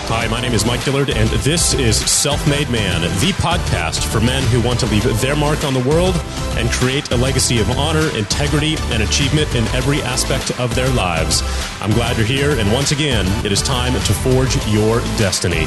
Hi, my name is Mike Dillard, and this is Self-Made Man, the podcast for men who want to leave their mark on the world and create a legacy of honor, integrity, and achievement in every aspect of their lives. I'm glad you're here, and once again, it is time to forge your destiny.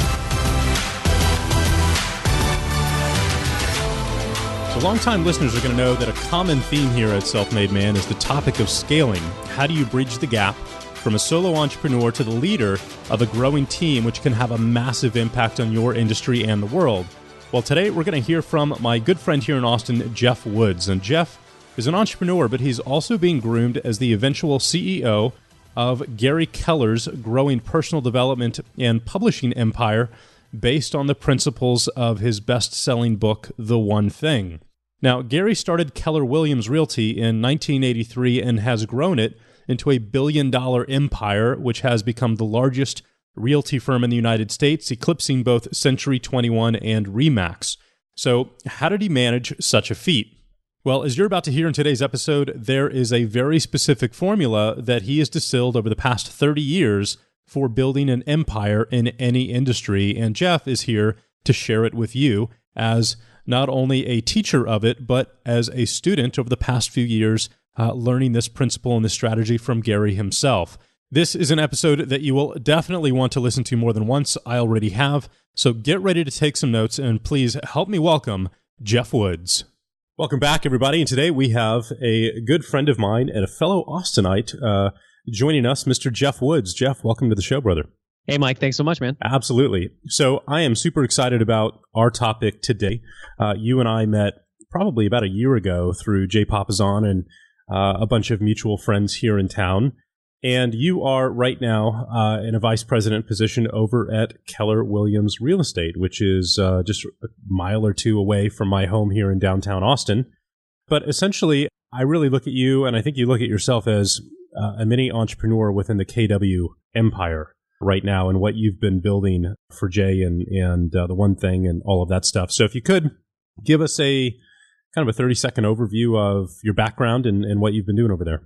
So longtime listeners are going to know that a common theme here at Self-Made Man is the topic of scaling. How do you bridge the gap from a solo entrepreneur to the leader of a growing team, which can have a massive impact on your industry and the world? Well, today we're going to hear from my good friend here in Austin, Geoff Woods. And Geoff is an entrepreneur, but he's also being groomed as the eventual CEO of Gary Keller's growing personal development and publishing empire based on the principles of his best-selling book, The One Thing. Now, Gary started Keller Williams Realty in 1983 and has grown it into a billion-dollar empire, which has become the largest realty firm in the United States, eclipsing both Century 21 and ReMax. So how did he manage such a feat? Well, as you're about to hear in today's episode, there is a very specific formula that he has distilled over the past 30 years for building an empire in any industry, and Geoff is here to share it with you as not only a teacher of it, but as a student over the past few years learning this principle and this strategy from Gary himself. This is an episode that you will definitely want to listen to more than once. I already have. So get ready to take some notes and please help me welcome Geoff Woods. Welcome back, everybody. And today we have a good friend of mine and a fellow Austinite joining us, Mr. Geoff Woods. Geoff, welcome to the show, brother. Hey, Mike. Thanks so much, man. Absolutely. So I am super excited about our topic today. You and I met probably about a year ago through Jay Papazan and a bunch of mutual friends here in town. And you are right now in a vice president position over at Keller Williams Real Estate, which is just a mile or two away from my home here in downtown Austin. But essentially, I really look at you, and I think you look at yourself as a mini entrepreneur within the KW empire right now and what you've been building for Jay and The One Thing and all of that stuff. So if you could give us a kind of a 30-second overview of your background and what you've been doing over there.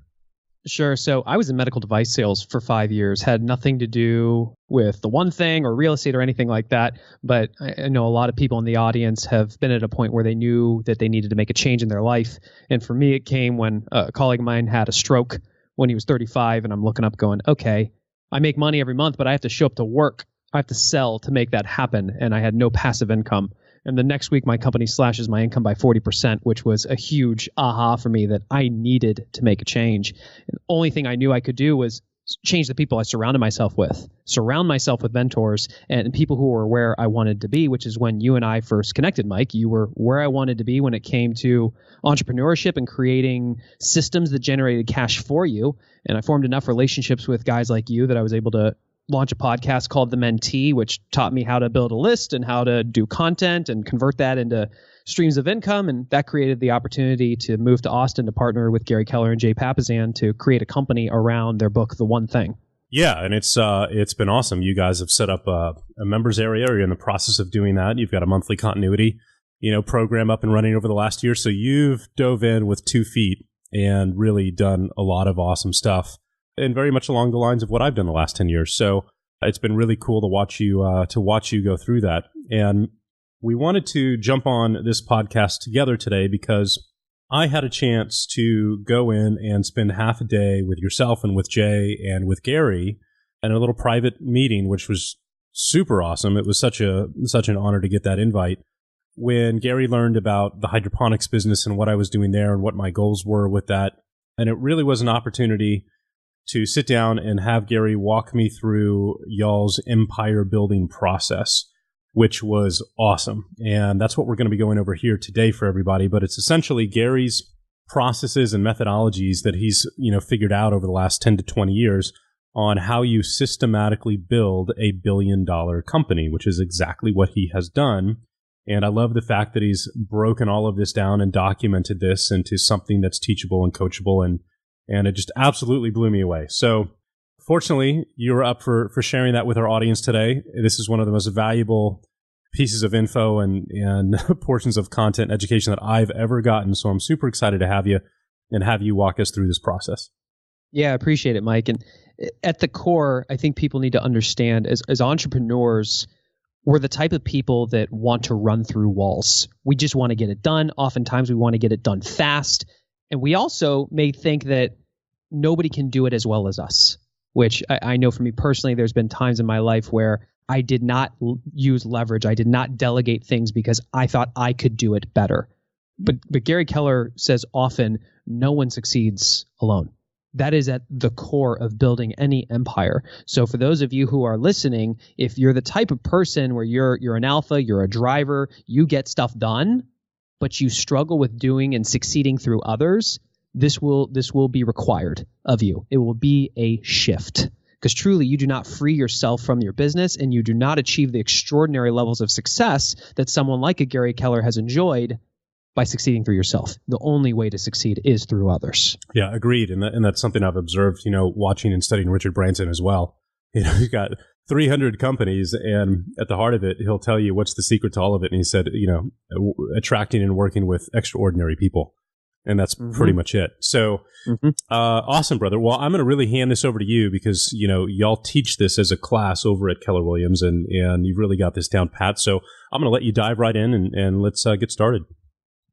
Sure. So I was in medical device sales for 5 years, had nothing to do with The One Thing or real estate or anything like that. But I know a lot of people in the audience have been at a point where they knew that they needed to make a change in their life. And for me, it came when a colleague of mine had a stroke when he was 35. And I'm looking up going, okay, I make money every month, but I have to show up to work. I have to sell to make that happen. And I had no passive income. And the next week, my company slashes my income by 40%, which was a huge aha for me that I needed to make a change. And the only thing I knew I could do was change the people I surround myself with mentors and people who were where I wanted to be, which is when you and I first connected, Mike. You were where I wanted to be when it came to entrepreneurship and creating systems that generated cash for you. And I formed enough relationships with guys like you that I was able to launch a podcast called The Mentee, which taught me how to build a list and how to do content and convert that into streams of income. And that created the opportunity to move to Austin to partner with Gary Keller and Jay Papazan to create a company around their book, The One Thing. Yeah, and it's been awesome. You guys have set up a members area, or you're in the process of doing that. You've got a monthly continuity, program up and running over the last year. So you've dove in with 2 feet and really done a lot of awesome stuff. And very much along the lines of what I've done the last 10 years. So it's been really cool to watch you go through that. And we wanted to jump on this podcast together today because I had a chance to go in and spend half a day with yourself and with Jay and with Gary in a little private meeting, which was super awesome. It was such an honor to get that invite. When Gary learned about the hydroponics business and what I was doing there and what my goals were with that. And it really was an opportunity to sit down and have Gary walk me through y'all's empire building process, which was awesome. And that's what we're going to be going over here today for everybody. But it's essentially Gary's processes and methodologies that he's, figured out over the last 10 to 20 years on how you systematically build a billion-dollar company, which is exactly what he has done. And I love the fact that he's broken all of this down and documented this into something that's teachable and coachable, and it just absolutely blew me away. So fortunately, you were up for sharing that with our audience today. This is one of the most valuable pieces of info and portions of content education that I've ever gotten. So I'm super excited to have you and have you walk us through this process. Yeah, I appreciate it, Mike. And at the core, I think people need to understand as entrepreneurs, we're the type of people that want to run through walls. We just want to get it done. Oftentimes we want to get it done fast. And we also may think that nobody can do it as well as us, which I know for me personally, there's been times in my life where I did not use leverage. I did not delegate things because I thought I could do it better. But Gary Keller says often, no one succeeds alone. That is at the core of building any empire. So for those of you who are listening, if you're the type of person where you're an alpha, you're a driver, you get stuff done, but you struggle with doing and succeeding through others, this will be required of you. It will be a shift. Because truly, you do not free yourself from your business and you do not achieve the extraordinary levels of success that someone like a Gary Keller has enjoyed by succeeding through yourself. The only way to succeed is through others. Yeah, agreed. And that's something I've observed, watching and studying Richard Branson as well. You've got 300 companies, and at the heart of it, he'll tell you what's the secret to all of it. And he said, attracting and working with extraordinary people. And that's pretty much it. So, awesome, brother. Well, I'm going to really hand this over to you because, y'all teach this as a class over at Keller Williams, and you've really got this down pat. So I'm going to let you dive right in and let's get started.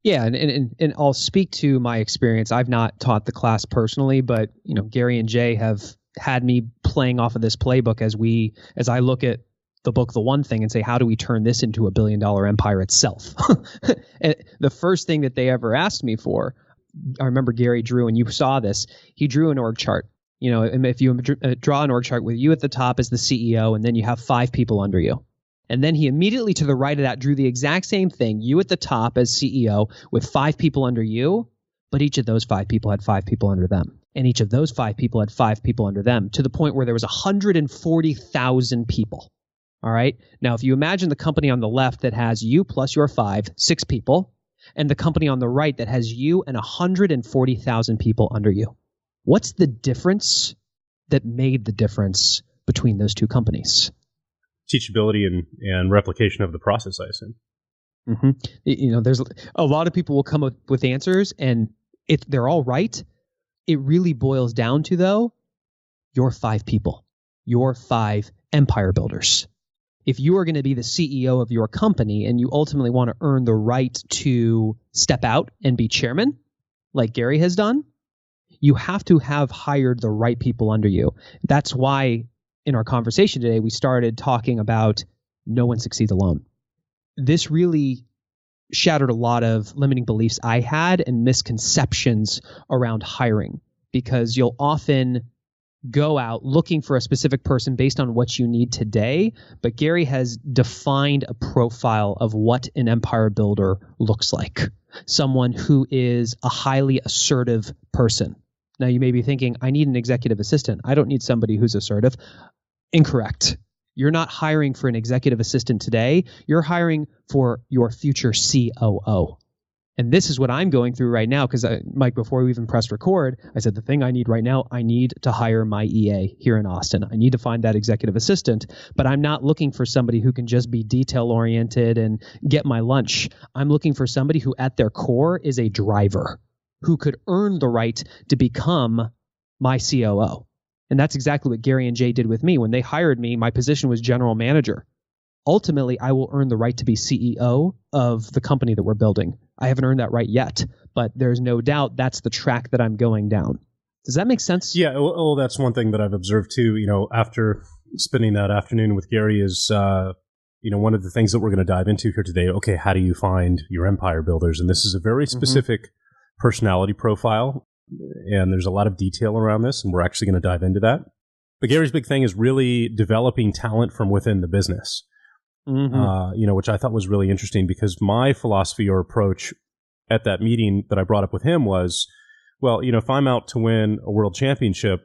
Yeah, and I'll speak to my experience. I've not taught the class personally, but Gary and Jay have had me playing off of this playbook as I look at the book, The One Thing, and say, how do we turn this into $1 billion empire itself? And the first thing that they ever asked me for, I remember Gary drew, and you saw this. He drew an org chart. And if you draw an org chart with you at the top as the CEO, and then you have 5 people under you. And then he immediately to the right of that drew the exact same thing, you at the top as CEO with 5 people under you, but each of those 5 people had 5 people under them. And each of those 5 people had 5 people under them, to the point where there was 140,000 people. All right. Now, if you imagine the company on the left that has you plus your 6 people, and the company on the right that has you and 140,000 people under you, what's the difference that made the difference between those two companies? Teachability and replication of the process, I assume. There's a lot of people will come up with answers, and if they're all right, it really boils down to, though, your 5 people, your 5 empire builders. If you are going to be the CEO of your company and you ultimately want to earn the right to step out and be chairman, like Gary has done, you have to have hired the right people under you. That's why in our conversation today, we started talking about no one succeeds alone. This really shattered a lot of limiting beliefs I had and misconceptions around hiring, because you'll often go out looking for a specific person based on what you need today. But Gary has defined a profile of what an empire builder looks like. Someone who is a highly assertive person. Now, you may be thinking, I need an executive assistant. I don't need somebody who's assertive. Incorrect. You're not hiring for an executive assistant today. You're hiring for your future COO. And this is what I'm going through right now, because Mike, before we even pressed record, I said, the thing I need right now, I need to hire my EA here in Austin. I need to find that executive assistant, but I'm not looking for somebody who can just be detail oriented and get my lunch. I'm looking for somebody who at their core is a driver, who could earn the right to become my COO. And that's exactly what Gary and Jay did with me. When they hired me, my position was general manager. Ultimately, I will earn the right to be CEO of the company that we're building. I haven't earned that right yet, but there's no doubt that's the track that I'm going down. Does that make sense? Yeah, well, that's one thing that I've observed too. After spending that afternoon with Gary is, one of the things that we're going to dive into here today. Okay, how do you find your empire builders? And this is a very specific personality profile, and there's a lot of detail around this, and we're actually going to dive into that. But Gary's big thing is really developing talent from within the business. Which I thought was really interesting, because my philosophy or approach at that meeting that I brought up with him was, well, if I'm out to win a world championship,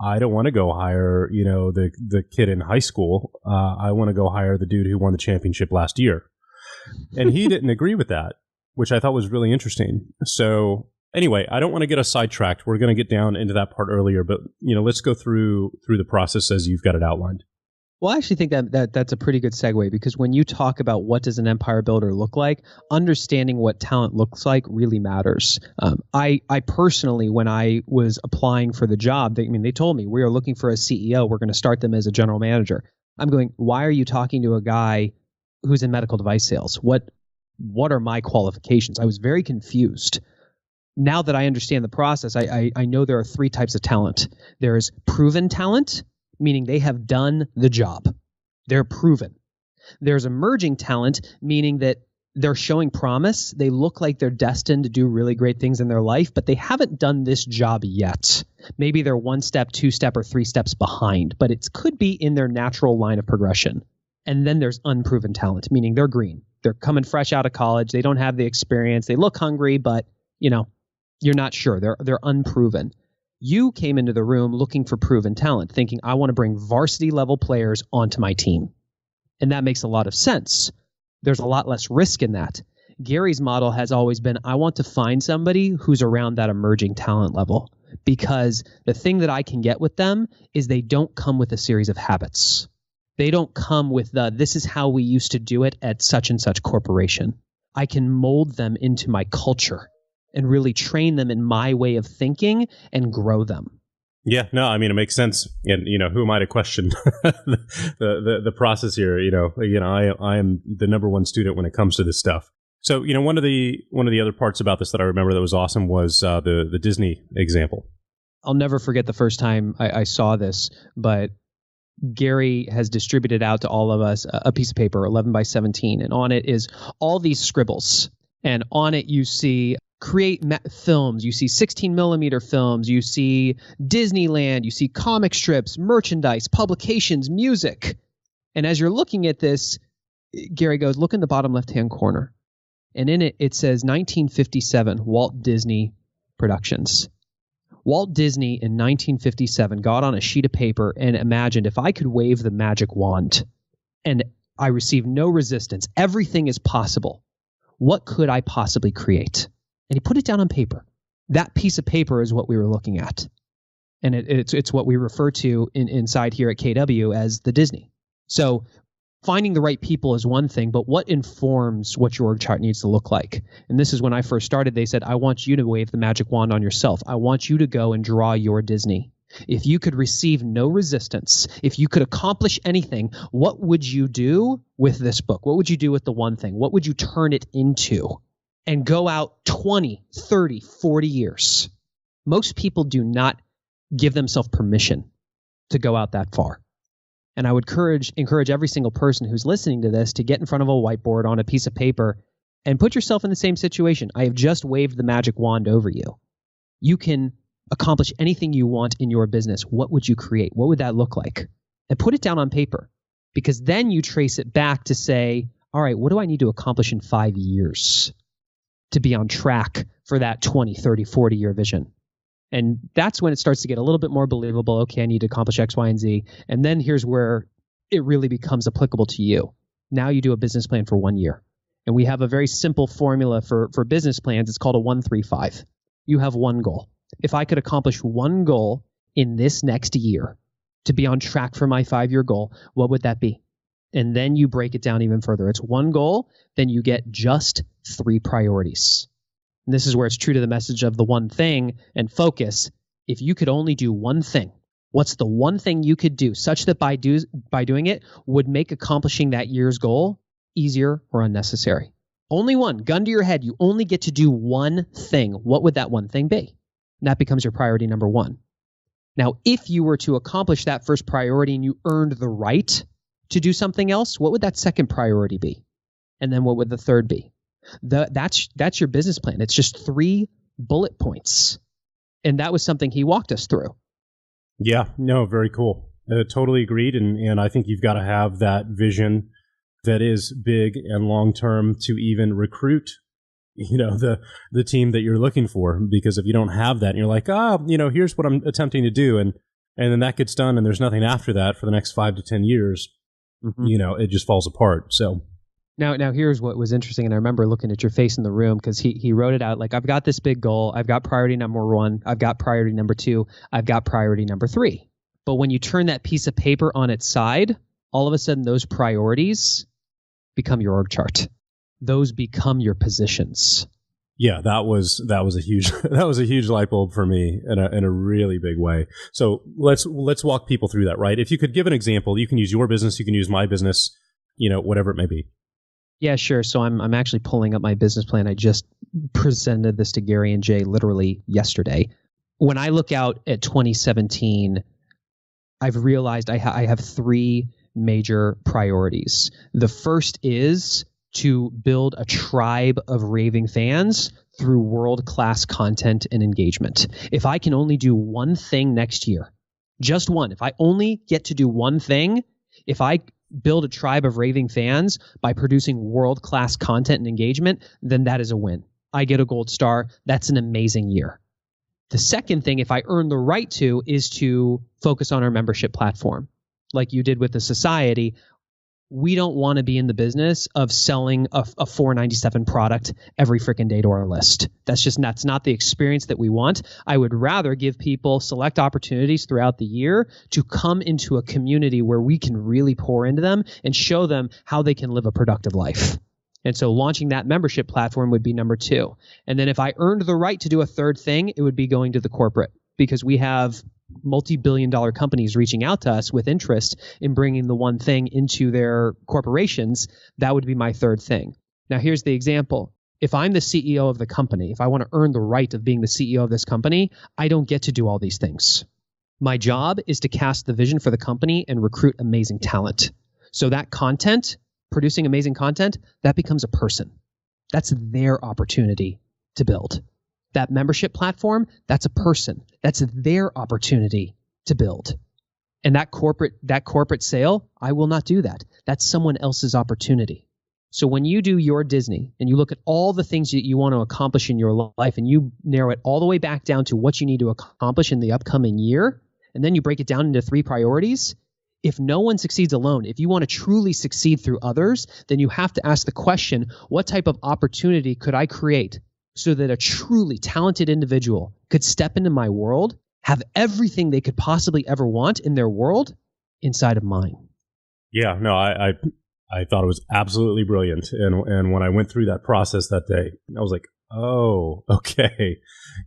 I don't want to go hire, the kid in high school. I want to go hire the dude who won the championship last year. And he didn't agree with that, which I thought was really interesting. So anyway, I don't want to get us sidetracked. We're going to get down into that part earlier, but let's go through the process as you've got it outlined. Well, I actually think that's a pretty good segue, because when you talk about what does an empire builder look like, understanding what talent looks like really matters. I personally, when I was applying for the job, they told me we are looking for a CEO. We're going to start them as a general manager. I'm going, why are you talking to a guy who's in medical device sales? What are my qualifications? I was very confused. Now that I understand the process, I know there are three types of talent. There's proven talent, meaning they have done the job. They're proven. There's emerging talent, meaning that they're showing promise. They look like they're destined to do really great things in their life, but they haven't done this job yet. Maybe they're 1 step, 2 step, or 3 steps behind, but it could be in their natural line of progression. And then there's unproven talent, meaning they're green. They're coming fresh out of college. They don't have the experience. They look hungry, but you're not sure. They're unproven. You came into the room looking for proven talent, thinking, I want to bring varsity level players onto my team. And that makes a lot of sense. There's a lot less risk in that. Gary's model has always been, I want to find somebody who's around that emerging talent level, because the thing that I can get with them is they don't come with a series of habits. They don't come with this is how we used to do it at such and such corporation. I can mold them into my culture and really train them in my way of thinking and grow them. Yeah, no, I mean, it makes sense. And, who am I to question the process here? I am the number one student when it comes to this stuff. So, one of the other parts about this that I remember that was awesome was the Disney example. I'll never forget the first time I saw this, but Gary has distributed out to all of us a piece of paper, 11 by 17, and on it is all these scribbles. And on it you see create films, you see 16 millimeter films, you see Disneyland, you see comic strips, merchandise, publications, music. And as you're looking at this, Gary goes, look in the bottom left-hand corner. And in it says 1957, Walt Disney Productions. Walt Disney in 1957 got on a sheet of paper and imagined, if I could wave the magic wand and I receive no resistance, everything is possible. What could I possibly create? And he put it down on paper. That piece of paper is what we were looking at. And it's what we refer to inside here at KW as the Disney. So finding the right people is one thing, but what informs what your org chart needs to look like? And this is when I first started. They said, I want you to wave the magic wand on yourself. I want you to go and draw your Disney. If you could receive no resistance, if you could accomplish anything, what would you do with this book? What would you do with the one thing? What would you turn it into? And go out 20, 30, 40 years. Most people do not give themselves permission to go out that far. And I would encourage every single person who's listening to this to get in front of a whiteboard on a piece of paper and put yourself in the same situation. I have just waved the magic wand over you. You can accomplish anything you want in your business. What would you create? What would that look like? And put it down on paper, because then you trace it back to say, all right, what do I need to accomplish in 5 years to be on track for that 20, 30, 40-year vision? And that's when it starts to get a little bit more believable. Okay, I need to accomplish X, Y, and Z. And then here's where it really becomes applicable to you. Now you do a business plan for 1 year. And we have a very simple formula for business plans. It's called a 1-3-5. You have one goal. If I could accomplish one goal in this next year to be on track for my 5-year goal, what would that be? And then you break it down even further. It's one goal, then you get just 3 priorities. And this is where it's true to the message of the one thing and focus. If you could only do one thing, what's the one thing you could do such that by doing it would make accomplishing that year's goal easier or unnecessary? Only one. Gun to your head. You only get to do one thing. What would that one thing be? And that becomes your priority number 1. Now, if you were to accomplish that first priority and you earned the right to do something else, what would that second priority be? And then what would the third be? That's your business plan. It's just 3 bullet points. And that was something he walked us through. Yeah, no, very cool. Totally agreed. And I think you've got to have that vision that is big and long-term to even recruit, the team that you're looking for. Because if you don't have that and you're like, here's what I'm attempting to do. And then that gets done and there's nothing after that for the next 5 to 10 years, it just falls apart. So Now here's what was interesting, and I remember looking at your face in the room because he wrote it out like, I've got this big goal, I've got priority number 1, I've got priority number 2, I've got priority number 3. But when you turn that piece of paper on its side, all of a sudden those priorities become your org chart. Those become your positions. Yeah, that was a huge light bulb for me in a really big way. So let's walk people through that, right? If you could give an example, you can use your business, you can use my business, whatever it may be. Yeah, sure. So I'm actually pulling up my business plan. I just presented this to Gary and Jay literally yesterday. When I look out at 2017, I've realized I have three major priorities. The first is to build a tribe of raving fans through world-class content and engagement. If I can only do one thing next year, just one, if I only get to do one thing, if I build a tribe of raving fans by producing world-class content and engagement, then that is a win. I get a gold star. That's an amazing year. The second thing, if I earn the right to, is to focus on our membership platform. Like you did with the society, we don't want to be in the business of selling a $4.97 product every freaking day to our list. That's not the experience that we want. I would rather give people select opportunities throughout the year to come into a community where we can really pour into them and show them how they can live a productive life. And so launching that membership platform would be number two. And then if I earned the right to do a third thing, it would be going to the corporate, because we have multi-billion-dollar companies reaching out to us with interest in bringing the one thing into their corporations. That would be my third thing. Now, here's the example. If I'm the CEO of the company, if I want to earn the right of being the CEO of this company, I don't get to do all these things. My job is to cast the vision for the company and recruit amazing talent. So that content, producing amazing content, that becomes a person. That's their opportunity to build. That membership platform, that's a person. That's their opportunity to build. And that corporate sale, I will not do that. That's someone else's opportunity. So when you do your Disney and you look at all the things that you want to accomplish in your life and you narrow it all the way back down to what you need to accomplish in the upcoming year, and then you break it down into three priorities, if no one succeeds alone, if you want to truly succeed through others, then you have to ask the question, what type of opportunity could I create so that a truly talented individual could step into my world, have everything they could possibly ever want in their world inside of mine? Yeah, no, I thought it was absolutely brilliant. And when I went through that process that day, I was like, oh, okay.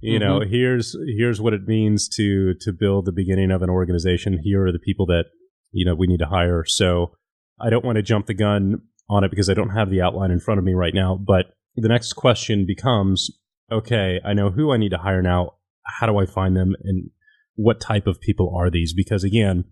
Here's what it means to build the beginning of an organization. Here are the people that, we need to hire. So I don't want to jump the gun on it because I don't have the outline in front of me right now, but the next question becomes, okay, I know who I need to hire now. How do I find them? And what type of people are these? Because again,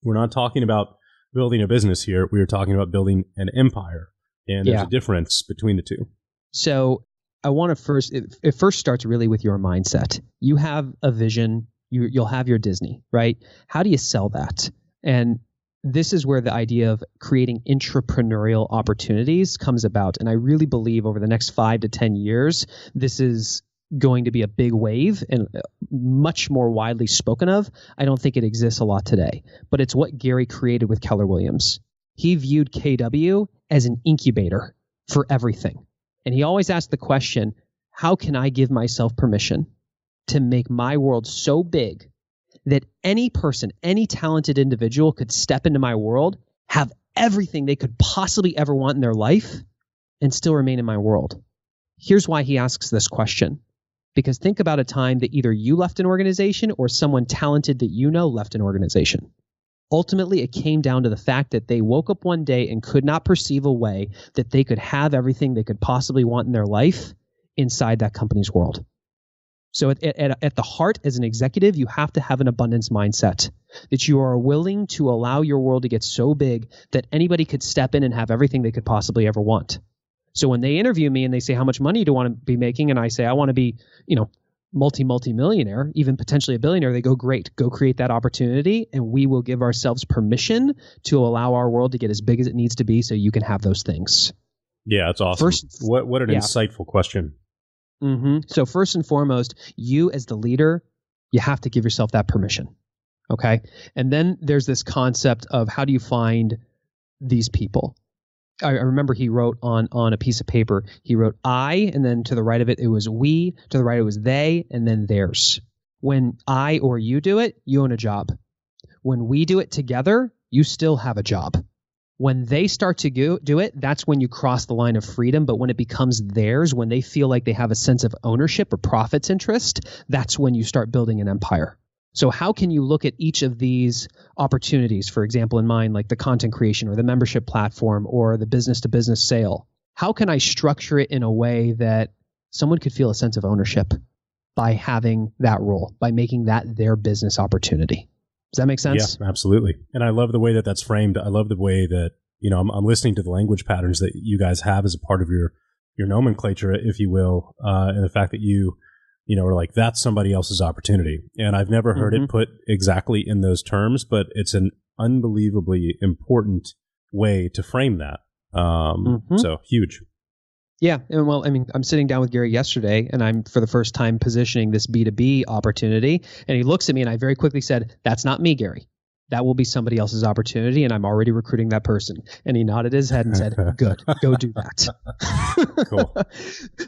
we're not talking about building a business here. We are talking about building an empire. And there's a difference between the two. So I want to it first starts really with your mindset. You have a vision. You'll have your Disney, right? How do you sell that? And this is where the idea of creating intrapreneurial opportunities comes about. And I really believe over the next 5 to 10 years, this is going to be a big wave and much more widely spoken of. I don't think it exists a lot today, but it's what Gary created with Keller Williams. He viewed KW as an incubator for everything. And he always asked the question, how can I give myself permission to make my world so big that any person, any talented individual could step into my world, have everything they could possibly ever want in their life, and still remain in my world? Here's why he asks this question. Because think about a time that either you left an organization or someone talented that you know left an organization. Ultimately, it came down to the fact that they woke up one day and could not perceive a way that they could have everything they could possibly want in their life inside that company's world. So at the heart, as an executive, you have to have an abundance mindset, that you are willing to allow your world to get so big that anybody could step in and have everything they could possibly ever want. So when they interview me and they say, how much money do you want to be making? And I say, I want to be, multi-millionaire, even potentially a billionaire. They go, great, go create that opportunity. And we will give ourselves permission to allow our world to get as big as it needs to be so you can have those things. Yeah, that's awesome. What an insightful question. Mm-hmm. So first and foremost, you as the leader, you have to give yourself that permission. Okay. And then there's this concept of how do you find these people? I remember he wrote on a piece of paper, he wrote I, and then to the right of it, it was we, to the right, it was they, and then theirs. When I or you do it, you own a job. When we do it together, you still have a job. When they start to do it, that's when you cross the line of freedom. But when it becomes theirs, when they feel like they have a sense of ownership or profits interest, that's when you start building an empire. So how can you look at each of these opportunities, for example, in mine, like the content creation or the membership platform or the business-to-business sale? How can I structure it in a way that someone could feel a sense of ownership by having that role, by making that their business opportunity? Does that make sense? Yeah, absolutely. And I love the way that that's framed. I love the way that, I'm listening to the language patterns that you guys have as a part of your nomenclature, if you will, and the fact that you are like, that's somebody else's opportunity. And I've never heard it put exactly in those terms, but it's an unbelievably important way to frame that. So huge. Yeah. And well, I mean, I'm sitting down with Gary yesterday and I'm for the first time positioning this B2B opportunity. And he looks at me and I very quickly said, that's not me, Gary. That will be somebody else's opportunity. And I'm already recruiting that person. And he nodded his head and said, good, go do that. Cool.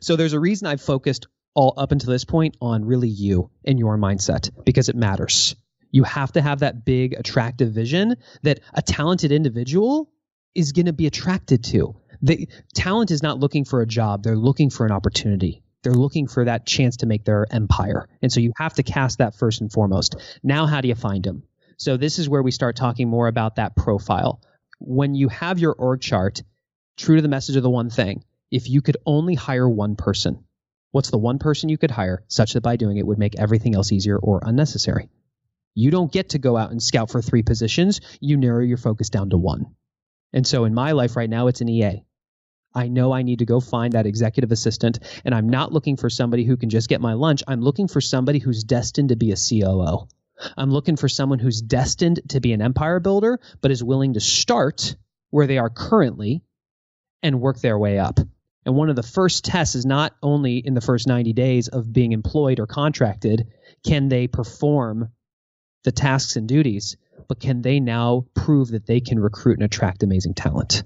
So there's a reason I've focused all up until this point on really you and your mindset, because it matters. You have to have that big, attractive vision that a talented individual is going to be attracted to. The talent is not looking for a job. They're looking for an opportunity. They're looking for that chance to make their empire. And so you have to cast that first and foremost. Now, how do you find them? So this is where we start talking more about that profile. When you have your org chart, true to the message of the one thing, if you could only hire one person, what's the one person you could hire such that by doing it would make everything else easier or unnecessary? You don't get to go out and scout for 3 positions. You narrow your focus down to 1. And so in my life right now, it's an EA. I know I need to go find that executive assistant, and I'm not looking for somebody who can just get my lunch. I'm looking for somebody who's destined to be a COO. I'm looking for someone who's destined to be an empire builder, but is willing to start where they are currently and work their way up. And one of the first tests is not only in the first 90 days of being employed or contracted, can they perform the tasks and duties, but can they now prove that they can recruit and attract amazing talent?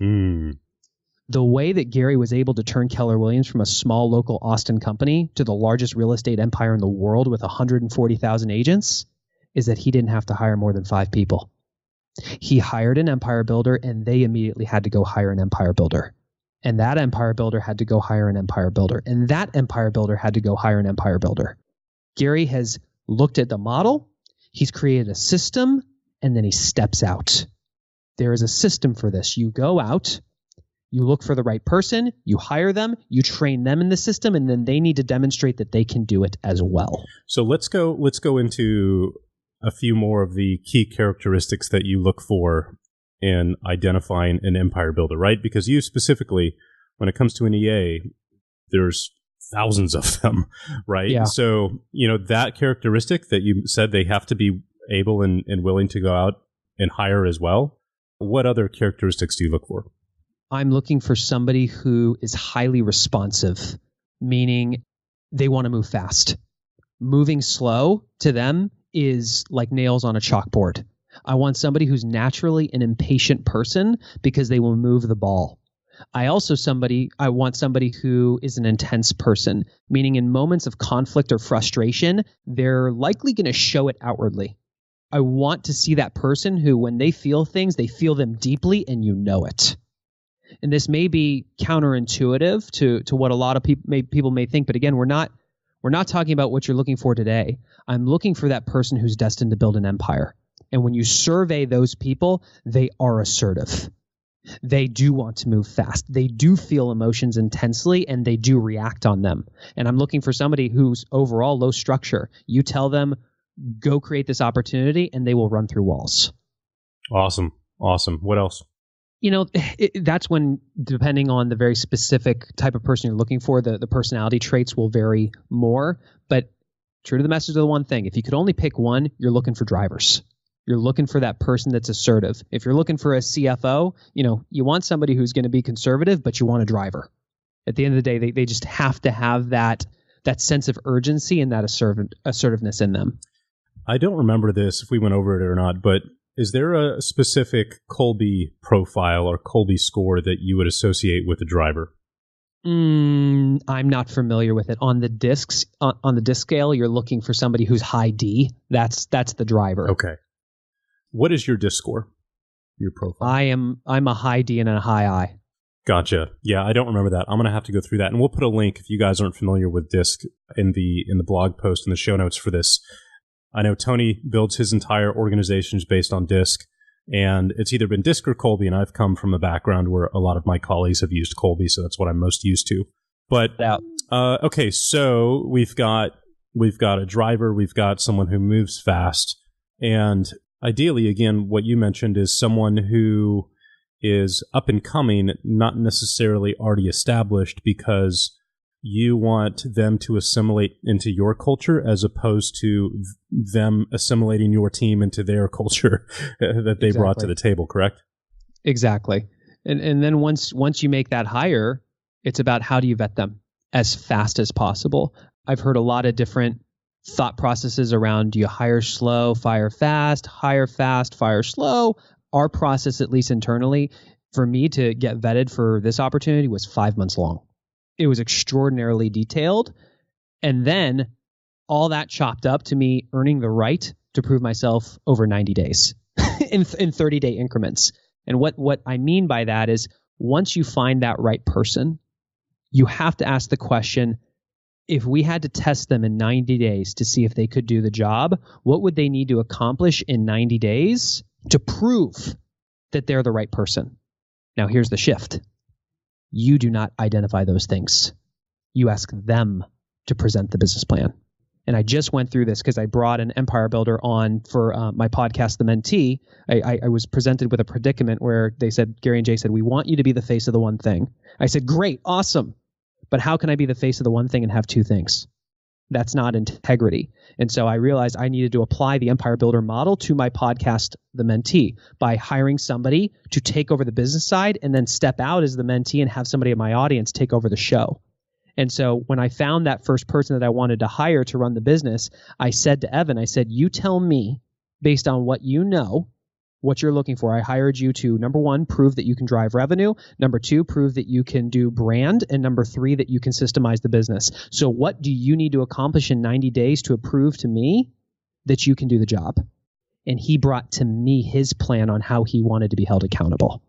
The way that Gary was able to turn Keller Williams from a small local Austin company to the largest real estate empire in the world with 140,000 agents is that he didn't have to hire more than 5 people. He hired an empire builder, and they immediately had to go hire an empire builder. And that empire builder had to go hire an empire builder. And that empire builder had to go hire an empire builder. Gary has looked at the model, he's created a system, and then he steps out. There is a system for this. You go out, you look for the right person, you hire them, you train them in the system, and then they need to demonstrate that they can do it as well. So let's go into a few more of the key characteristics that you look for in identifying an empire builder, right? Because you specifically, when it comes to an EA, there's thousands of them, right? Yeah. So, that characteristic that you said they have to be able and willing to go out and hire as well. What other characteristics do you look for? I'm looking for somebody who is highly responsive, meaning they want to move fast. Moving slow to them is like nails on a chalkboard. I want somebody who's naturally an impatient person because they will move the ball. I want somebody who is an intense person, meaning in moments of conflict or frustration, they're likely going to show it outwardly. I want to see that person who, when they feel things, they feel them deeply and you know it. And this may be counterintuitive to what a lot of people may think, but again, we're not talking about what you're looking for today. I'm looking for that person who's destined to build an empire. And when you survey those people, they are assertive. They do want to move fast. They do feel emotions intensely, and they do react on them. And I'm looking for somebody who's overall low structure. You tell them, go create this opportunity, and they will run through walls. Awesome. What else? That's when, depending on the very specific type of person you're looking for, the personality traits will vary more. But true to the message of the one thing, if you could only pick one, you're looking for drivers. You're looking for that person that's assertive. If you're looking for a CFO, you want somebody who's going to be conservative, but you want a driver. At the end of the day, they just have to have that sense of urgency and that assertiveness in them. I don't remember this, if we went over it or not, but is there a specific Colby profile or Colby score that you would associate with a driver? I'm not familiar with it. On the discs, on the disc scale, you're looking for somebody who's high D. That's the driver. Okay. What is your disc score? your profile? I'm a high D and a high I. Gotcha. Yeah, I don't remember that. I'm going to have to go through that. And we'll put a link if you guys aren't familiar with DISC in the blog post in the show notes for this. I know Tony builds his entire organizations based on DISC, and it's either been DISC or Colby, and I've come from a background where a lot of my colleagues have used Colby, so that's what I'm most used to. But okay, so we've got a driver, we've got someone who moves fast, and ideally, again, what you mentioned is someone who is up and coming, not necessarily already established, because you want them to assimilate into your culture as opposed to them assimilating your team into their culture that they brought to the table, correct? Exactly. And then once you make that hire, it's about how do you vet them as fast as possible. I've heard a lot of different thought processes around, do you hire slow, fire fast, hire fast, fire slow? Our process, at least internally, for me to get vetted for this opportunity was 5 months long. It was extraordinarily detailed. And then all that chopped up to me earning the right to prove myself over 90 days in 30-day increments. And what I mean by that is once you find that right person, you have to ask the question, if we had to test them in 90 days to see if they could do the job, what would they need to accomplish in 90 days to prove that they're the right person? Now, here's the shift. You do not identify those things. You ask them to present the business plan. And I just went through this because I brought an empire builder on for my podcast, The Mentee. I was presented with a predicament where they said, Gary and Jay said, we want you to be the face of the one thing. I said, great, awesome. But how can I be the face of the one thing and have two things? That's not integrity. And so I realized I needed to apply the empire builder model to my podcast, The Mentee, by hiring somebody to take over the business side and then step out as the mentee and have somebody in my audience take over the show. And so when I found that first person that I wanted to hire to run the business, I said to Evan, I said, you tell me based on what you know, what you're looking for. I hired you to, number one, prove that you can drive revenue. Number two, prove that you can do brand. And number three, that you can systemize the business. So what do you need to accomplish in 90 days to prove to me that you can do the job? And he brought to me his plan on how he wanted to be held accountable.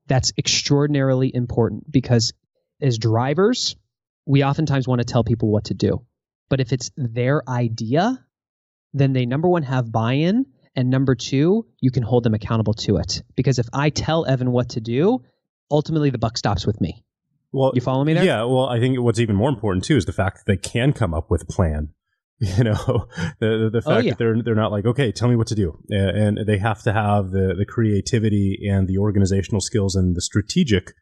That's extraordinarily important because as drivers, we oftentimes want to tell people what to do. But if it's their idea, then they, number one, have buy-in. And number two, you can hold them accountable to it. Because if I tell Evan what to do, ultimately the buck stops with me. Well, you follow me there? Yeah. Well, I think what's even more important too is the fact that they can come up with a plan. You know, the fact that they're not like, okay, tell me what to do, and they have to have the creativity and the organizational skills and the strategic,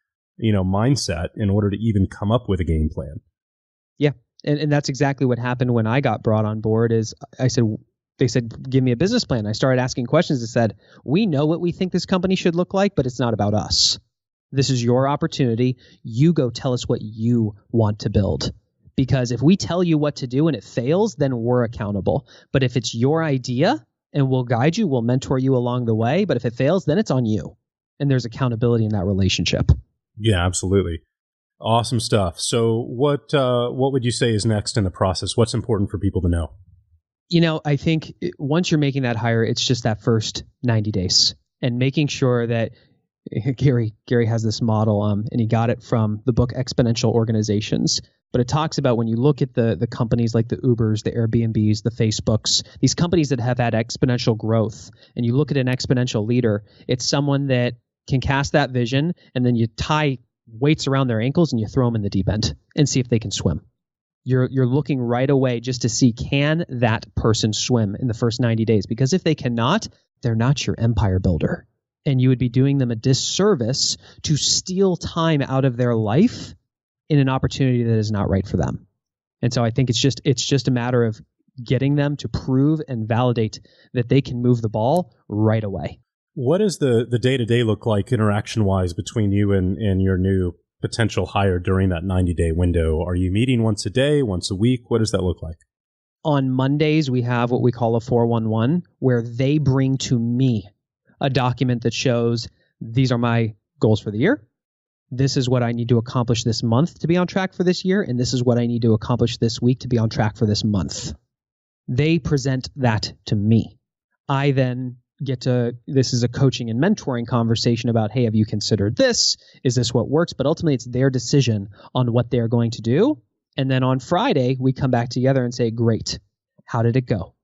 mindset in order to even come up with a game plan. Yeah, and that's exactly what happened when I got brought on board. They said, give me a business plan. I started asking questions that said, we know what we think this company should look like, but it's not about us. This is your opportunity. You go tell us what you want to build. Because if we tell you what to do and it fails, then we're accountable. But if it's your idea and we'll guide you, we'll mentor you along the way. But if it fails, then it's on you. And there's accountability in that relationship. Yeah, absolutely. Awesome stuff. So what would you say is next in the process? What's important for people to know? I think once you're making that hire, it's just that first 90 days and making sure that Gary has this model, and he got it from the book Exponential Organizations. But it talks about when you look at the companies like the Ubers, the Airbnbs, the Facebooks, these companies that have had exponential growth, and you look at an exponential leader, it's someone that can cast that vision, and then you tie weights around their ankles and you throw them in the deep end and see if they can swim. You're looking right away just to see, can that person swim in the first 90 days? Because if they cannot, they're not your empire builder. And you would be doing them a disservice to steal time out of their life in an opportunity that is not right for them. And so I think it's just a matter of getting them to prove and validate that they can move the ball right away. What does the day-to-day look like interaction-wise between you and your new potential hire during that 90-day window? Are you meeting once a day, once a week? What does that look like? On Mondays, we have what we call a 411, where they bring to me a document that shows these are my goals for the year. This is what I need to accomplish this month to be on track for this year. And this is what I need to accomplish this week to be on track for this month. They present that to me. I then this is a coaching and mentoring conversation about, hey, have you considered this? Is this what works? But ultimately, it's their decision on what they're going to do. And then on Friday, we come back together and say, great, how did it go?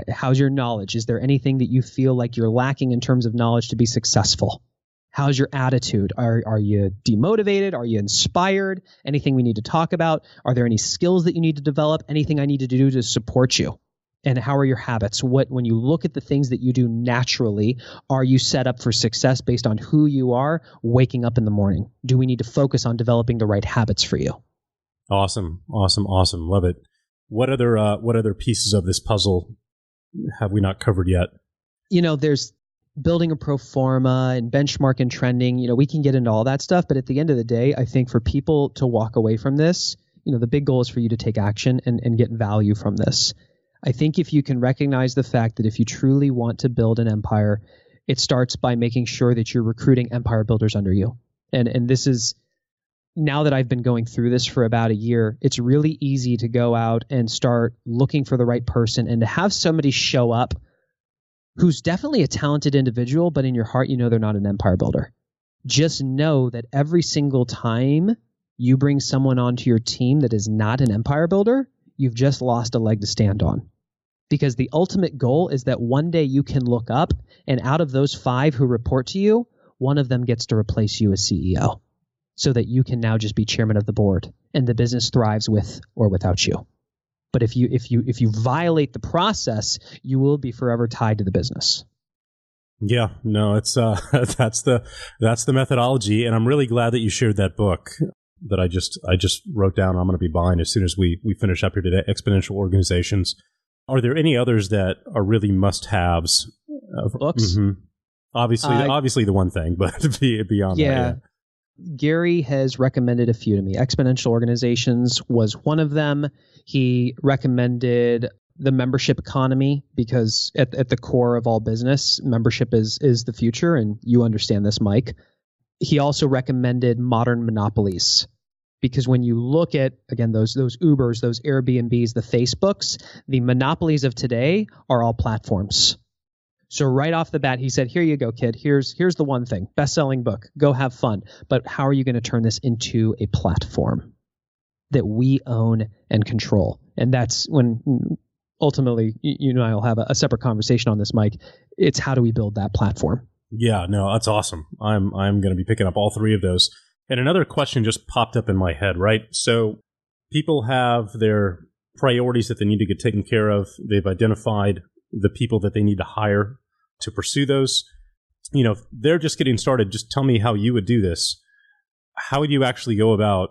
How's your knowledge? Is there anything that you feel like you're lacking in terms of knowledge to be successful? How's your attitude? Are you demotivated? Are you inspired? Anything we need to talk about? Are there any skills that you need to develop? Anything I need to do to support you? And how are your habits? When you look at the things that you do naturally, are you set up for success based on who you are waking up in the morning? Do we need to focus on developing the right habits for you? Awesome. Love it. What other pieces of this puzzle have we not covered yet? There's building a pro forma and benchmark and trending. We can get into all that stuff, but at the end of the day, I think for people to walk away from this, the big goal is for you to take action and get value from this. I think if you can recognize the fact that if you truly want to build an empire, it starts by making sure that you're recruiting empire builders under you. And this is, now that I've been going through this for about a year, it's really easy to go out and start looking for the right person and to have somebody show up who's definitely a talented individual, but in your heart, they're not an empire builder. Just know that every single time you bring someone onto your team that is not an empire builder, you've just lost a leg to stand on. Because the ultimate goal is that one day you can look up and out of those 5 who report to you, one of them gets to replace you as CEO so that you can now just be chairman of the board and the business thrives with or without you. But if you violate the process, you will be forever tied to the business. Yeah, no, it's that's the methodology, and I'm really glad that you shared that book that I just wrote down. I'm going to be buying as soon as we finish up here today. Exponential Organizations. Are there any others that are really must-haves? Books? Mm-hmm. Obviously the one thing, but beyond that. Yeah. Gary has recommended a few to me. Exponential Organizations was one of them. He recommended the membership economy because at the core of all business, membership is the future, and you understand this, Mike. He also recommended modern monopolies. Because when you look at, again, those Ubers, those Airbnbs, the Facebooks, the monopolies of today are all platforms. So right off the bat, he said, here you go, kid. Here's the one thing. Best-selling book. Go have fun. But how are you going to turn this into a platform that we own and control? And that's when ultimately you and I will have a separate conversation on this, Mike. It's how do we build that platform? Yeah, no, that's awesome. I'm going to be picking up all 3 of those. And another question just popped up in my head, right? So people have their priorities that they need to get taken care of. They've identified the people that they need to hire to pursue those. They're just getting started. Just tell me how you would do this. How would you actually go about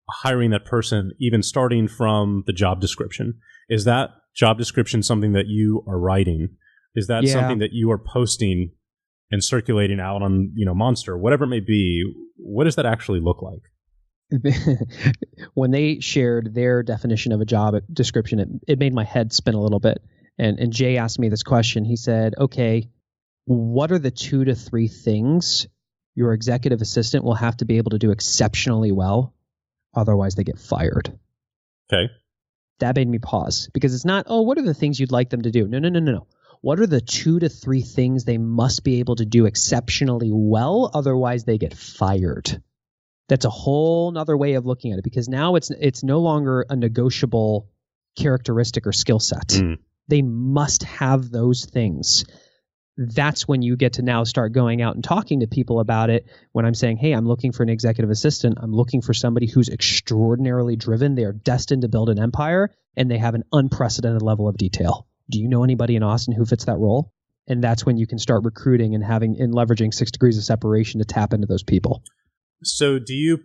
hiring that person, even starting from the job description? Is that job description something that you are writing? Is that something that you are posting and circulating out on, Monster, whatever it may be? What does that actually look like? When they shared their definition of a job description, it made my head spin a little bit. And Jay asked me this question. He said, okay, what are the 2 to 3 things your executive assistant will have to be able to do exceptionally well? Otherwise, they get fired. Okay. That made me pause because it's not, what are the things you'd like them to do? No. What are the 2 to 3 things they must be able to do exceptionally well? Otherwise, they get fired. That's a whole nother way of looking at it because now it's no longer a negotiable characteristic or skill set. Mm. They must have those things. That's when you get to now start going out and talking to people about it. When I'm saying, hey, I'm looking for an executive assistant. I'm looking for somebody who's extraordinarily driven. They are destined to build an empire, and they have an unprecedented level of detail. Do you know anybody in Austin who fits that role? And that's when you can start recruiting and leveraging 6 degrees of separation to tap into those people. So do you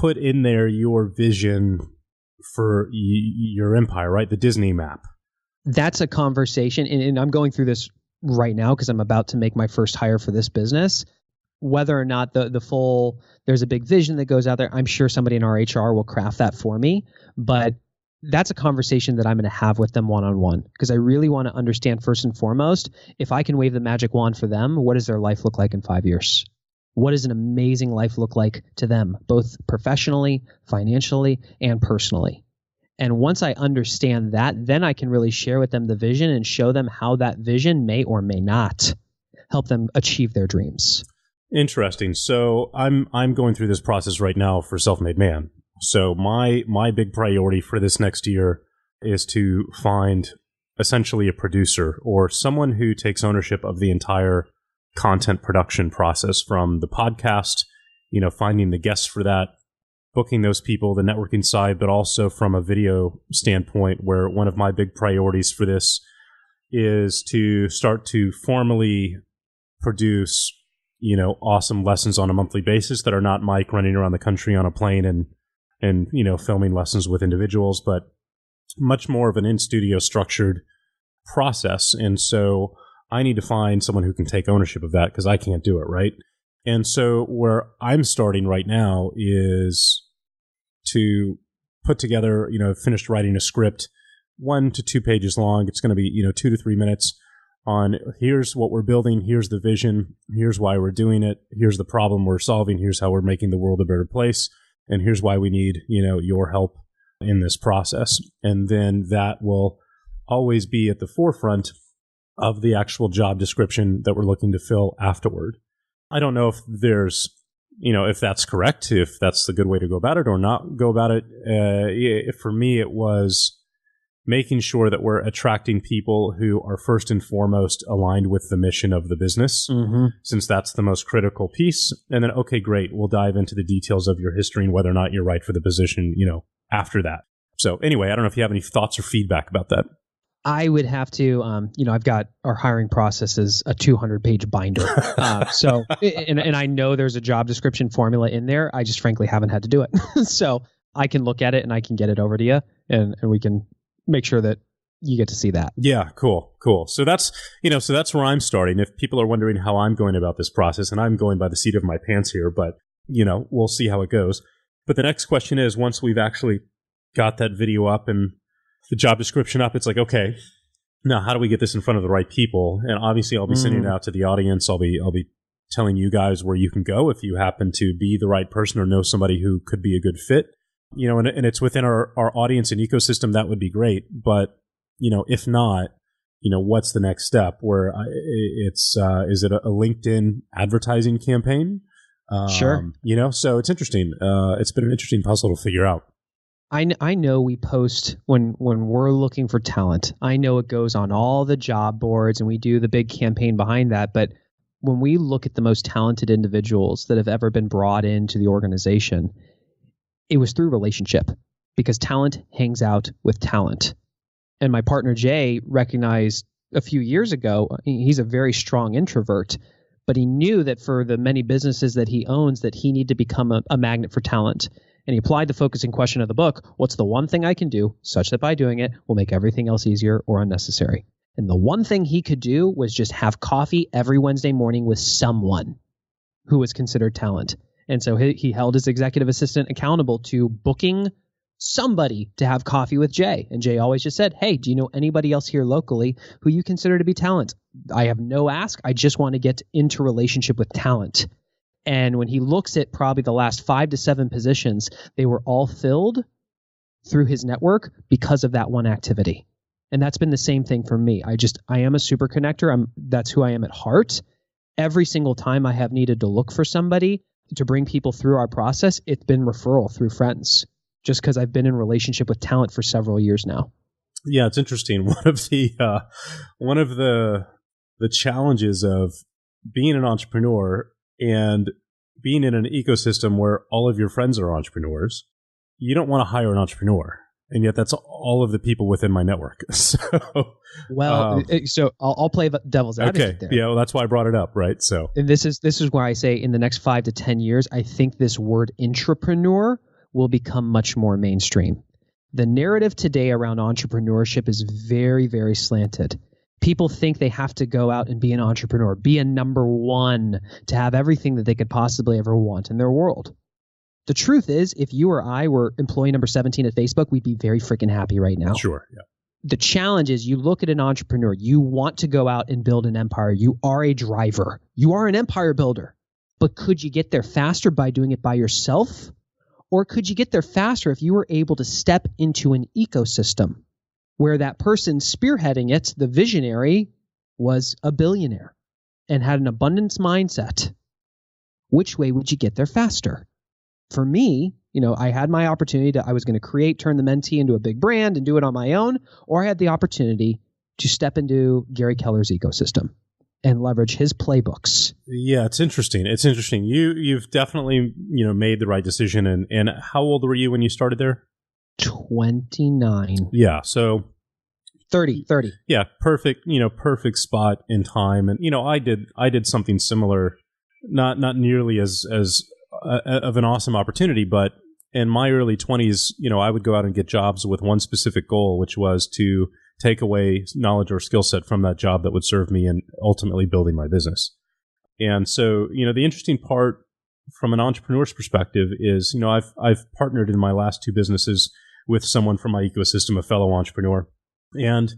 put in there your vision for your empire, right? The Disney map. That's a conversation, and I'm going through this right now because I'm about to make my first hire for this business. Whether or not the full, there's a big vision that goes out there, I'm sure somebody in our HR will craft that for me, but that's a conversation that I'm going to have with them one-on-one because I really want to understand first and foremost, if I can wave the magic wand for them, what does their life look like in 5 years? What does an amazing life look like to them, both professionally, financially, and personally? And once I understand that, then I can really share with them the vision and show them how that vision may or may not help them achieve their dreams. Interesting. So I'm going through this process right now for Self-Made Man. So my big priority for this next year is to find essentially a producer or someone who takes ownership of the entire content production process, from the podcast, finding the guests for that, booking those people, the networking side, but also from a video standpoint, where one of my big priorities for this is to start to formally produce, awesome lessons on a monthly basis that are not Mike running around the country on a plane and filming lessons with individuals, but much more of an in-studio structured process. And so I need to find someone who can take ownership of that, because I can't do it, right? And so where I'm starting right now is to put together, finished writing a script, 1 to 2 pages long. It's going to be, 2 to 3 minutes on here's what we're building, here's the vision, here's why we're doing it, here's the problem we're solving, here's how we're making the world a better place, and here's why we need, your help in this process. And then that will always be at the forefront of the actual job description that we're looking to fill afterward. I don't know if there's, if that's correct, if that's the good way to go about it or not go about it. For me, it was making sure that we're attracting people who are first and foremost aligned with the mission of the business, since that's the most critical piece. And then, okay, great, we'll dive into the details of your history and whether or not you're right for the position, after that. So anyway, I don't know if you have any thoughts or feedback about that. I would have to, I've got our hiring process is a 200-page binder. And I know there's a job description formula in there. I just frankly haven't had to do it. So I can look at it and I can get it over to you, and we can make sure that you get to see that. Yeah, cool. So that's where I'm starting. If people are wondering how I'm going about this process, and I'm going by the seat of my pants here, but, we'll see how it goes. But the next question is, once we've actually got that video up and the job description up, it's like, okay, now how do we get this in front of the right people? And obviously I'll be sending it out to the audience. I'll be telling you guys where you can go if you happen to be the right person or know somebody who could be a good fit. And it's within our audience and ecosystem, that would be great. But, if not, what's the next step? Where is it a LinkedIn advertising campaign? Sure. So it's interesting. It's been an interesting puzzle to figure out. I know we post when we're looking for talent. I know it goes on all the job boards and we do the big campaign behind that. But when we look at the most talented individuals that have ever been brought into the organization, it was through relationship, because talent hangs out with talent. And my partner, Jay, recognized a few years ago, he's a very strong introvert, but he knew that for the many businesses that he owns, that he needed to become a magnet for talent. And he applied the focusing question of the book: what's the one thing I can do such that by doing it will make everything else easier or unnecessary? And the one thing he could do was just have coffee every Wednesday morning with someone who was considered talent. And so he held his executive assistant accountable to booking somebody to have coffee with Jay. And Jay always just said, hey, do you know anybody else here locally who you consider to be talent? I have no ask. I just want to get into relationship with talent. And when he looks at probably the last 5 to 7 positions, they were all filled through his network because of that one activity. And that's been the same thing for me. I am a super connector. That's who I am at heart. Every single time I have needed to look for somebody to bring people through our process, it's been referral through friends, just because I've been in relationship with talent for several years now. Yeah, it's interesting. One of the challenges of being an entrepreneur and being in an ecosystem where all of your friends are entrepreneurs, you don't want to hire an entrepreneur. And yet that's all of the people within my network. So I'll play devil's advocate there. Yeah, well, that's why I brought it up, right? So, and this is where I say in the next 5 to 10 years, I think this word intrapreneur will become much more mainstream. The narrative today around entrepreneurship is very, very slanted. People think they have to go out and be an entrepreneur, be a number one, to have everything that they could possibly ever want in their world. The truth is, if you or I were employee number 17 at Facebook, we'd be very freaking happy right now. Sure, yeah. The challenge is, you look at an entrepreneur, you want to go out and build an empire. You are a driver. You are an empire builder. But could you get there faster by doing it by yourself? Or could you get there faster if you were able to step into an ecosystem where that person spearheading it, the visionary, was a billionaire and had an abundance mindset? Which way would you get there faster? For me, I had my opportunity I was going to turn the mentee into a big brand and do it on my own, or I had the opportunity to step into Gary Keller's ecosystem and leverage his playbooks. Yeah, it's interesting. You've definitely, made the right decision. And how old were you when you started there? 29. Yeah. So 30. Yeah. Perfect perfect spot in time. And, I did something similar, not nearly as of an awesome opportunity, but in my early 20s, I would go out and get jobs with one specific goal, which was to take away knowledge or skill set from that job that would serve me in ultimately building my business. And so, the interesting part from an entrepreneur's perspective is, I've partnered in my last two businesses with someone from my ecosystem, a fellow entrepreneur. And,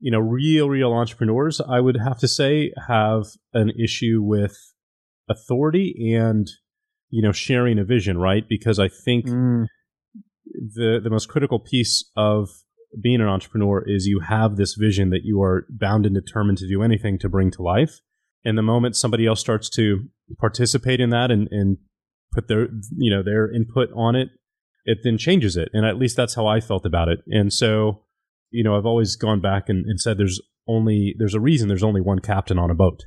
real entrepreneurs, I would have to say, have an issue with authority and, sharing a vision, right? Because I think the most critical piece of being an entrepreneur is you have this vision that you are bound and determined to do anything to bring to life. And the moment somebody else starts to participate in that and put their input on it, it then changes it. And at least that's how I felt about it. And so, I've always gone back and said there's a reason there's only one captain on a boat.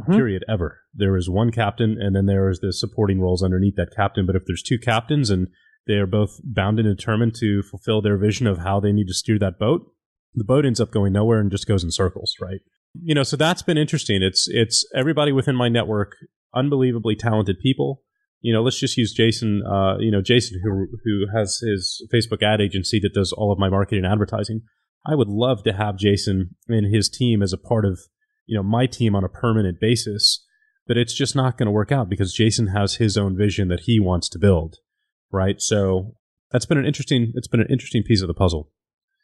Period, ever. There is one captain, and then there is the supporting roles underneath that captain. But if there's two captains and they are both bound and determined to fulfill their vision of how they need to steer that boat, the boat ends up going nowhere and just goes in circles, right? So that's been interesting. It's everybody within my network, unbelievably talented people. Let's just use Jason, Jason who has his Facebook ad agency that does all of my marketing and advertising. I would love to have Jason and his team as a part of my team on a permanent basis, but it's just not going to work out because Jason has his own vision that he wants to build, right? So it's been an interesting piece of the puzzle.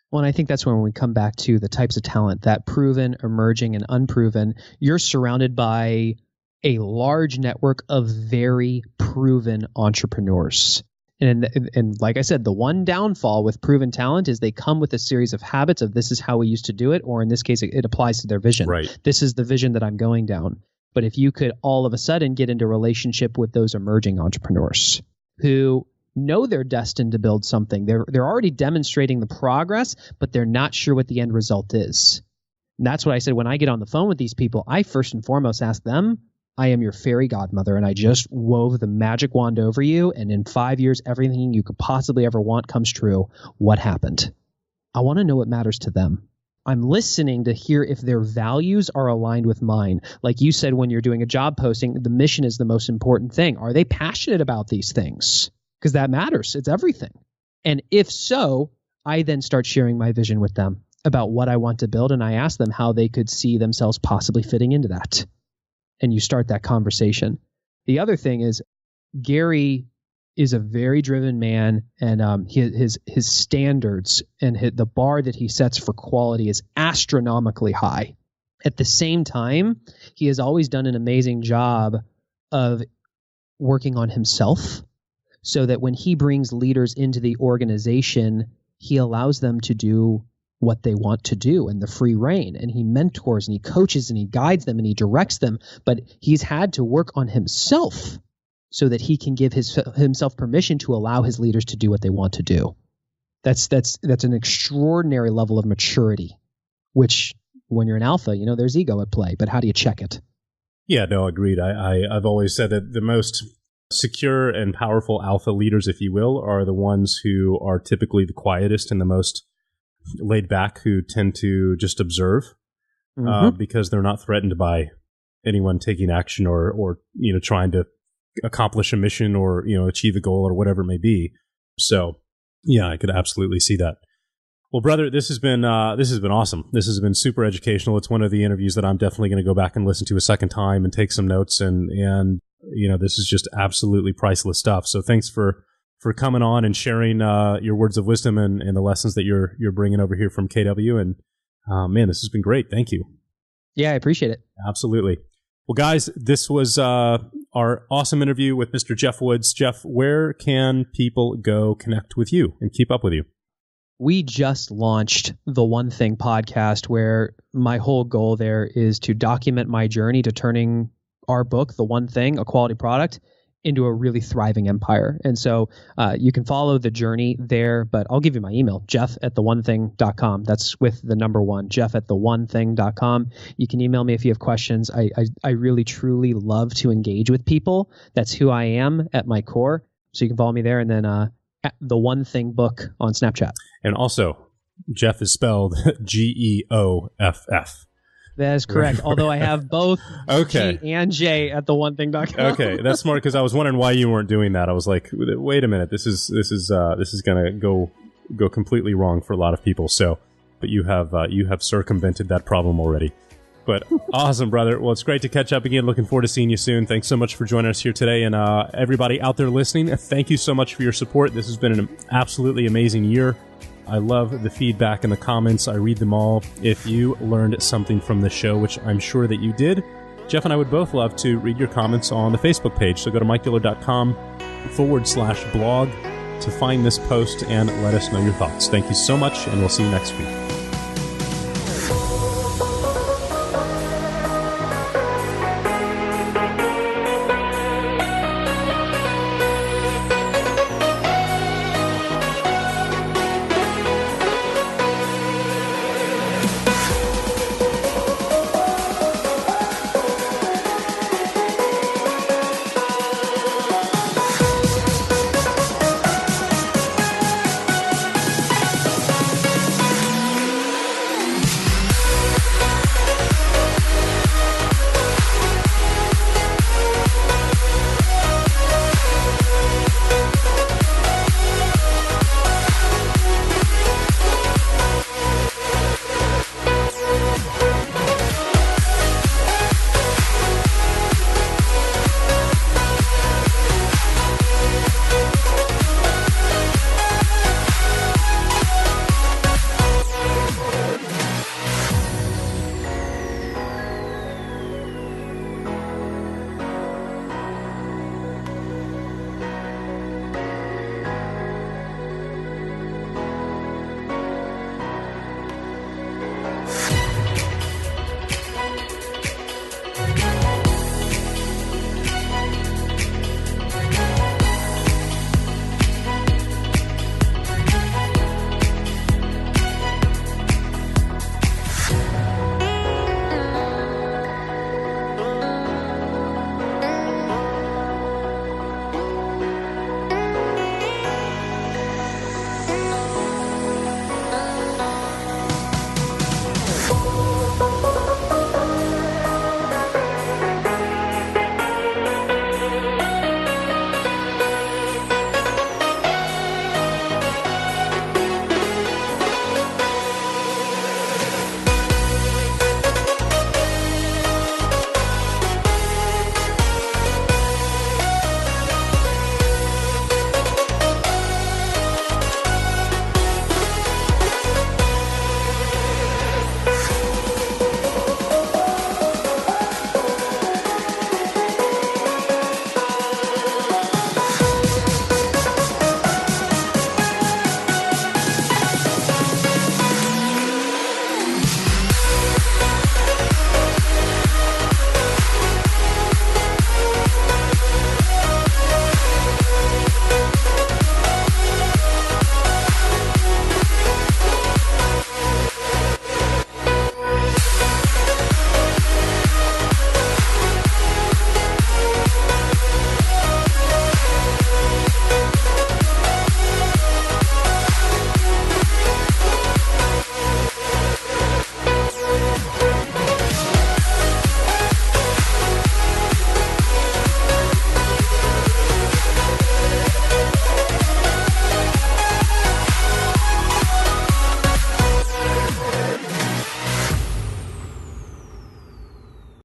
Well, and I think that's when we come back to the types of talent, that proven, emerging, and unproven. You're surrounded by a large network of very proven entrepreneurs. And like I said, the one downfall with proven talent is they come with a series of habits of this is how we used to do it, or in this case, it applies to their vision. Right. This is the vision that I'm going down. But if you could all of a sudden get into relationship with those emerging entrepreneurs who know they're destined to build something, they're already demonstrating the progress, but they're not sure what the end result is. And that's what I said when I get on the phone with these people. I first and foremost ask them, I am your fairy godmother, and I just wove the magic wand over you, and in 5 years, everything you could possibly ever want comes true. What happened? I want to know what matters to them. I'm listening to hear if their values are aligned with mine. Like you said, when you're doing a job posting, the mission is the most important thing. Are they passionate about these things? Because that matters. It's everything. And if so, I then start sharing my vision with them about what I want to build, and I ask them how they could see themselves possibly fitting into that. And you start that conversation. The other thing is Gary is a very driven man, and his standards and the bar that he sets for quality is astronomically high. At the same time, he has always done an amazing job of working on himself so that when he brings leaders into the organization, he allows them to do what they want to do and the free reign. And he mentors and he coaches and he guides them and he directs them. But he's had to work on himself so that he can give himself permission to allow his leaders to do what they want to do. That's an extraordinary level of maturity, which when you're an alpha, there's ego at play, but how do you check it? Yeah, no, agreed. I've always said that the most secure and powerful alpha leaders, if you will, are the ones who are typically the quietest and the most laid back, who tend to just observe because they're not threatened by anyone taking action or trying to accomplish a mission or achieve a goal or whatever it may be. So yeah, I could absolutely see that. Well, brother, this has been awesome. This has been super educational. It's one of the interviews that I'm definitely going to go back and listen to a second time and take some notes, and this is just absolutely priceless stuff. So thanks for coming on and sharing your words of wisdom and the lessons that you're bringing over here from KW. And man, this has been great. Thank you. Yeah, I appreciate it. Absolutely. Well, guys, this was our awesome interview with Mr. Geoff Woods. Geoff, where can people go connect with you and keep up with you? We just launched the One Thing podcast, where my whole goal there is to document my journey to turning our book, The One Thing, a quality product, into a really thriving empire. And so you can follow the journey there, but I'll give you my email, jeff@theonething.com. That's with the number one, jeff@theonething.com. You can email me if you have questions. I really, truly love to engage with people. That's who I am at my core. So you can follow me there, and then at The One Thing Book on Snapchat. And also, Geoff is spelled Geoff. That is correct. Although I have both okay. G and J at theonething.com. Okay, that's smart, because I was wondering why you weren't doing that. I was like, wait a minute, this is gonna go completely wrong for a lot of people. So, but you have circumvented that problem already. But awesome, brother. Well, it's great to catch up again. Looking forward to seeing you soon. Thanks so much for joining us here today, and everybody out there listening, thank you so much for your support. This has been an absolutely amazing year. I love the feedback and the comments. I read them all. If you learned something from the show, which I'm sure that you did, Geoff and I would both love to read your comments on the Facebook page. So go to mikegiller.com/blog to find this post and let us know your thoughts. Thank you so much, and we'll see you next week.